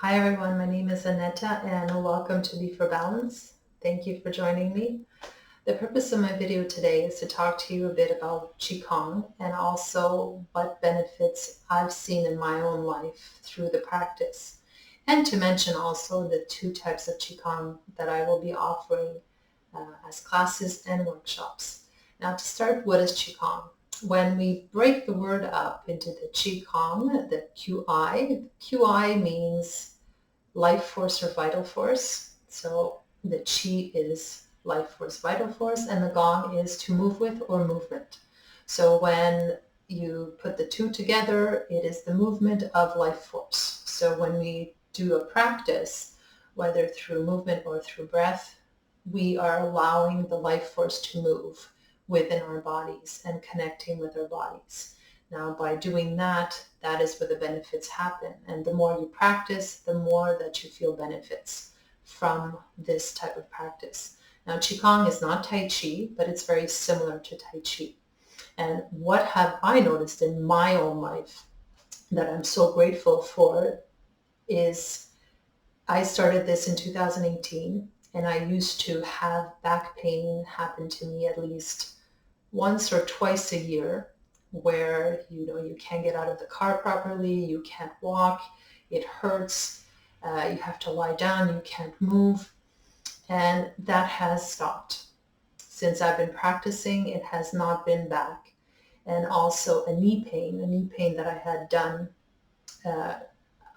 Hi everyone, my name is Aneta and welcome to Be for Balance. Thank you for joining me. The purpose of my video today is to talk to you a bit about Qigong and also what benefits I've seen in my own life through the practice. And to mention also the two types of Qigong that I will be offering as classes and workshops. Now to start, what is Qigong? When we break the word up into the Qigong, the QI means life force or vital force. So the Qi is life force, vital force, and the Gong is to move with or movement. So when you put the two together, it is the movement of life force. So when we do a practice, whether through movement or through breath, we are allowing the life force to move within our bodies and connecting with our bodies. Now, by doing that, that is where the benefits happen. And the more you practice, the more that you feel benefits from this type of practice. Now, Qigong is not Tai Chi, but it's very similar to Tai Chi. And what have I noticed in my own life that I'm so grateful for is I started this in 2018, and I used to have back pain happen to me at least once or twice a year, where you can't get out of the car properly, you can't walk, it hurts, you have to lie down, you can't move, and that has stopped. Since I've been practicing, it has not been back. And also a knee pain that I had done uh,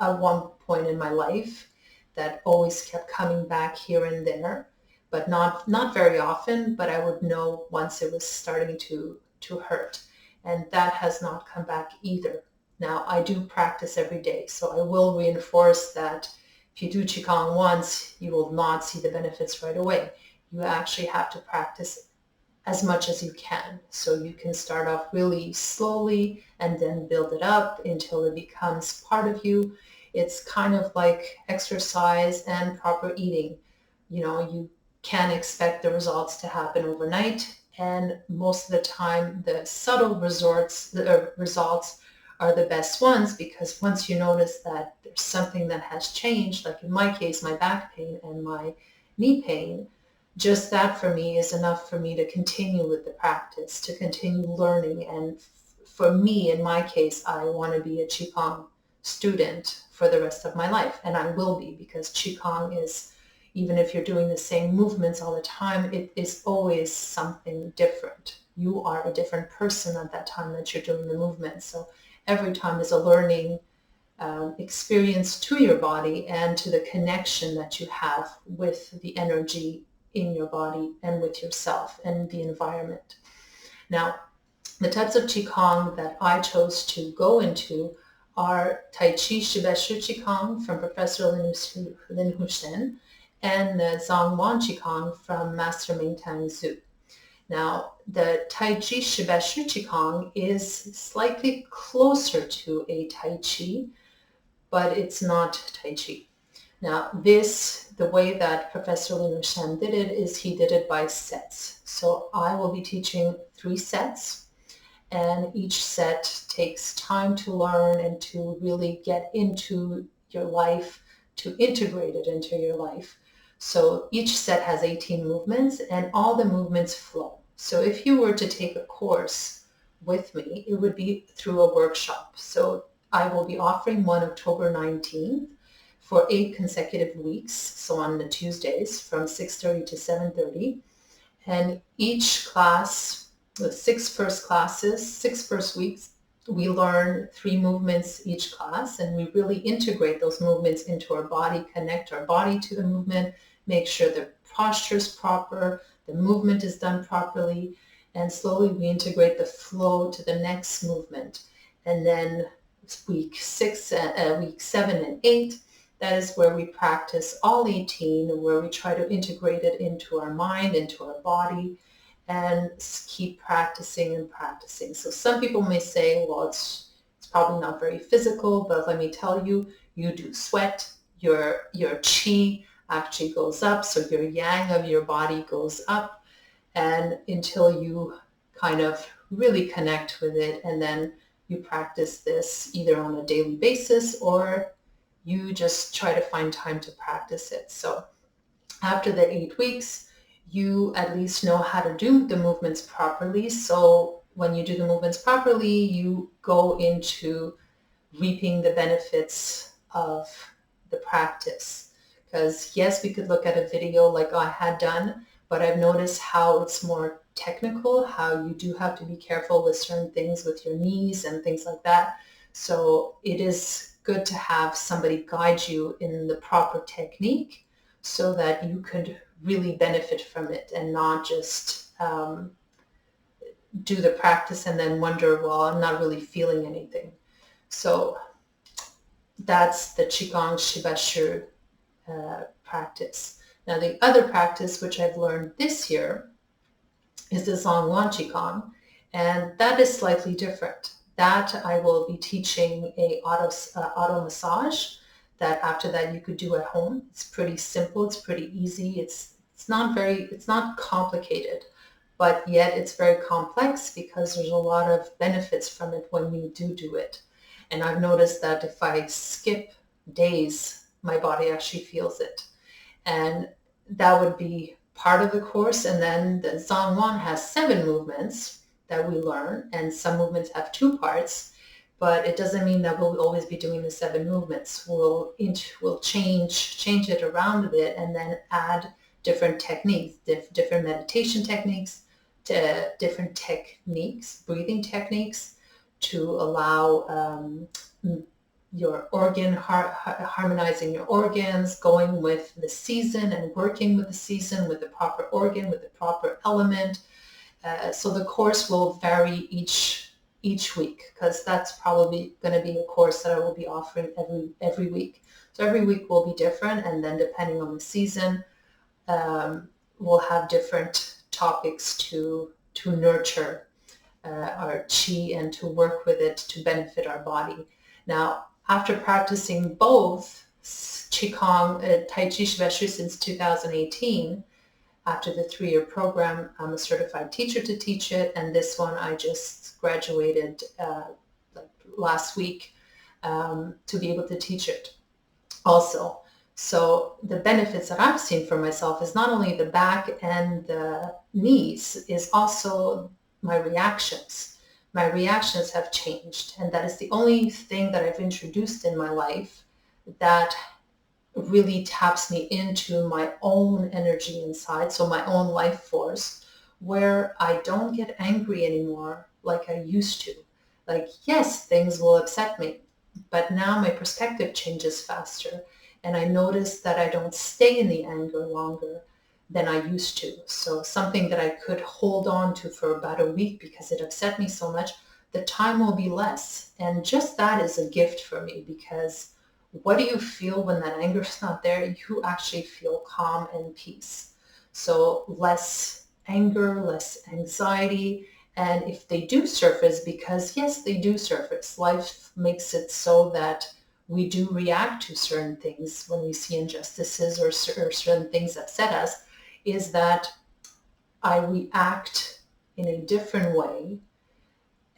at one point in my life that always kept coming back here and there, but not very often, but I would know once it was starting to hurt. And that has not come back either. Now, I do practice every day, so I will reinforce that if you do Qigong once, you will not see the benefits right away. You actually have to practice as much as you can. So you can start off really slowly and then build it up until it becomes part of you. It's kind of like exercise and proper eating. You can't expect the results to happen overnight. And most of the time, the subtle results are the best ones, because once you notice that there's something that has changed, like in my case, my back pain and my knee pain, just that for me is enough for me to continue with the practice, to continue learning. And for me, in my case, I want to be a Qigong student for the rest of my life. And I will be, because Qigong is, even if you're doing the same movements all the time, it is always something different. You are a different person at that time that you're doing the movement. So every time is a learning experience to your body and to the connection that you have with the energy in your body and with yourself and the environment. Now, the types of Qigong that I chose to go into are Tajij Shibashi Qigong from Professor Lin Hushen and the Zhong Qigong from Master Ming Tang Zhu. Now, the Tajij Shibashi Qigong is slightly closer to a Tai Chi, but it's not Tai Chi. Now, the way that Professor Lin Shan did it is he did it by sets. So I will be teaching 3 sets, and each set takes time to learn and to really get into your life, to integrate it into your life. So each set has 18 movements, and all the movements flow. So if you were to take a course with me, it would be through a workshop. So I will be offering one October 19th for 8 consecutive weeks, so on the Tuesdays from 6:30 to 7:30. And each class, the 6 first weeks, we learn 3 movements each class, and we really integrate those movements into our body, connect our body to the movement, make sure the posture is proper, the movement is done properly, and slowly we integrate the flow to the next movement. And then week 7 and 8, that is where we practice all 18, where we try to integrate it into our mind, into our body, and keep practicing and practicing. So some people may say, well, it's probably not very physical, but let me tell you, you do sweat, your chi actually goes up, so your yang of your body goes up, and until you kind of really connect with it, and then you practice this either on a daily basis or You just try to find time to practice it. So after the 8 weeks, you at least know how to do the movements properly. So when you do the movements properly, you go into reaping the benefits of the practice. Because yes, we could look at a video like I had done, but I've noticed how it's more technical, how you do have to be careful with certain things with your knees and things like that. So it is good to have somebody guide you in the proper technique so that you could really benefit from it and not just do the practice and then wonder, well, I'm not really feeling anything. So that's the Qigong Shibashi practice. Now the other practice which I've learned this year is the Zhong Qigong, and that is slightly different. That I will be teaching a auto massage that after that you could do at home. It's pretty simple, it's pretty easy, it's not complicated, but yet it's very complex because there's a lot of benefits from it when you do it. And I've noticed that if I skip days, my body actually feels it. And that would be part of the course. And then the Zhong has 7 movements that we learn, and some movements have 2 parts, but it doesn't mean that we'll always be doing the 7 movements. We'll change it around a bit and then add different techniques, different meditation techniques, different techniques, breathing techniques, to allow your harmonizing your organs, going with the season and working with the season, with the proper organ, with the proper element. So the course will vary each week, because that's probably going to be a course that I will be offering every week. So every week will be different, and then depending on the season, we'll have different topics to nurture our qi and to work with it to benefit our body. Now, after practicing both Qigong, Tajij, Shibashi since 2018, after the 3-year program, I'm a certified teacher to teach it, and this one I just graduated last week to be able to teach it also. So the benefits that I've seen for myself is not only the back and the knees, is also my reactions. My reactions have changed, and that is the only thing that I've introduced in my life that really taps me into my own energy inside, so my own life force, where I don't get angry anymore like I used to. Like, yes, things will upset me, but now my perspective changes faster, and I notice that I don't stay in the anger longer than I used to. So something that I could hold on to for about a week because it upset me so much, the time will be less. And just that is a gift for me, because what do you feel when that anger is not there? You actually feel calm and peace. So less anger, less anxiety. And if they do surface, because yes, they do surface, life makes it so that we do react to certain things when we see injustices or certain things upset us, is that I react in a different way,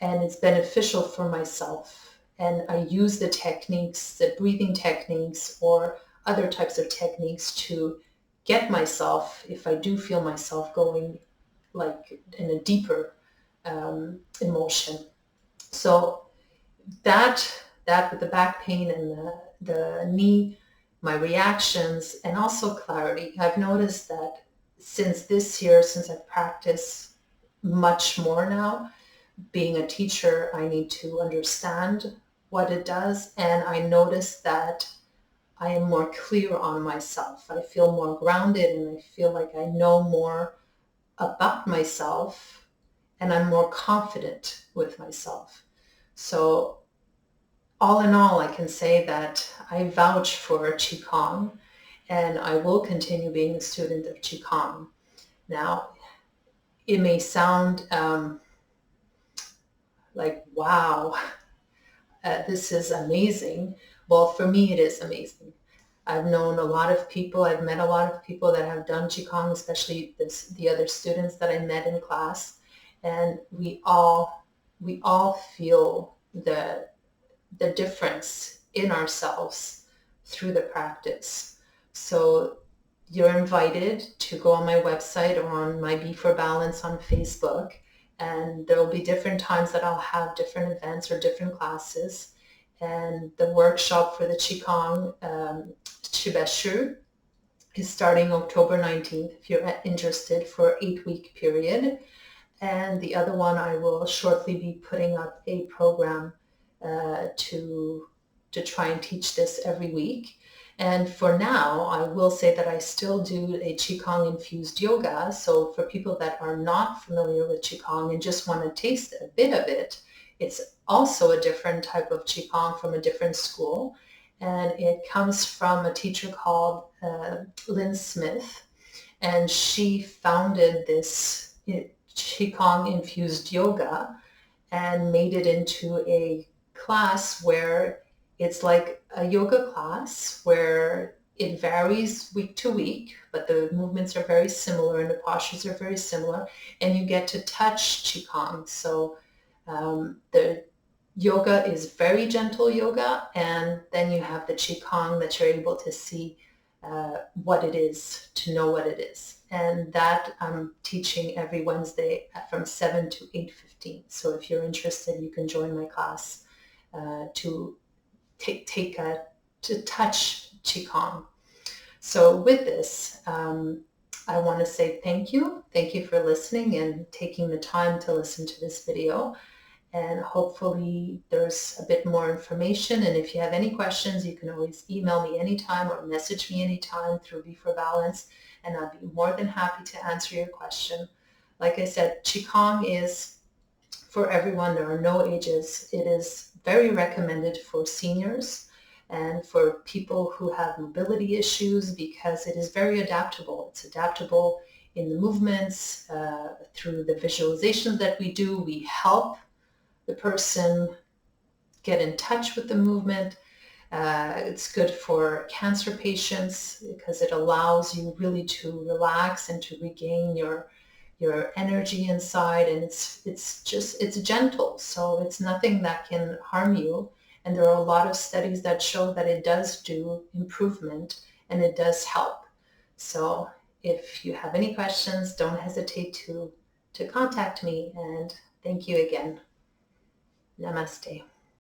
and it's beneficial for myself. And I use the techniques, the breathing techniques or other types of techniques to get myself, if I do feel myself going like in a deeper emotion. So that with the back pain and the knee, my reactions, and also clarity. I've noticed that since this year, since I've practiced much more now, being a teacher, I need to understand what it does. And I notice that I am more clear on myself. I feel more grounded, and I feel like I know more about myself, and I'm more confident with myself. So all in all, I can say that I vouch for Qigong, and I will continue being a student of Qigong. Now, it may sound like, wow, this is amazing. Well, for me, it is amazing. I've known a lot of people, I've met a lot of people that have done Qigong, especially the other students that I met in class, and we all feel the difference in ourselves through the practice. So you're invited to go on my website or on my Be for Balance on Facebook, and there will be different times that I'll have different events or different classes. And the workshop for the Qigong Shibashi is starting October 19th if you're interested, for an 8-week period. And the other one, I will shortly be putting up a program to try and teach this every week. And for now, I will say that I still do a Qigong infused yoga. So for people that are not familiar with Qigong and just want to taste a bit of it, it's also a different type of Qigong from a different school. And it comes from a teacher called Lynn Smith. And she founded this Qigong infused yoga and made it into a class where it's like a yoga class where it varies week to week, but the movements are very similar and the postures are very similar, and you get to touch Qigong. So the yoga is very gentle yoga, and then you have the Qigong that you're able to see what it is, to know what it is. And that I'm teaching every Wednesday from 7 to 8:15. So if you're interested, you can join my class to to touch Qigong. So with this, I want to say thank you. Thank you for listening and taking the time to listen to this video. And hopefully there's a bit more information. And if you have any questions, you can always email me anytime or message me anytime through Be for Balance, and I'll be more than happy to answer your question. Like I said, Qigong is for everyone. There are no ages. It is very recommended for seniors and for people who have mobility issues because it is very adaptable. It's adaptable in the movements, through the visualizations that we do. We help the person get in touch with the movement. It's good for cancer patients because it allows you really to relax and to regain your energy inside, and it's gentle, so it's nothing that can harm you. And there are a lot of studies that show that it does do improvement and it does help. So if you have any questions, don't hesitate to contact me, and thank you again. Namaste.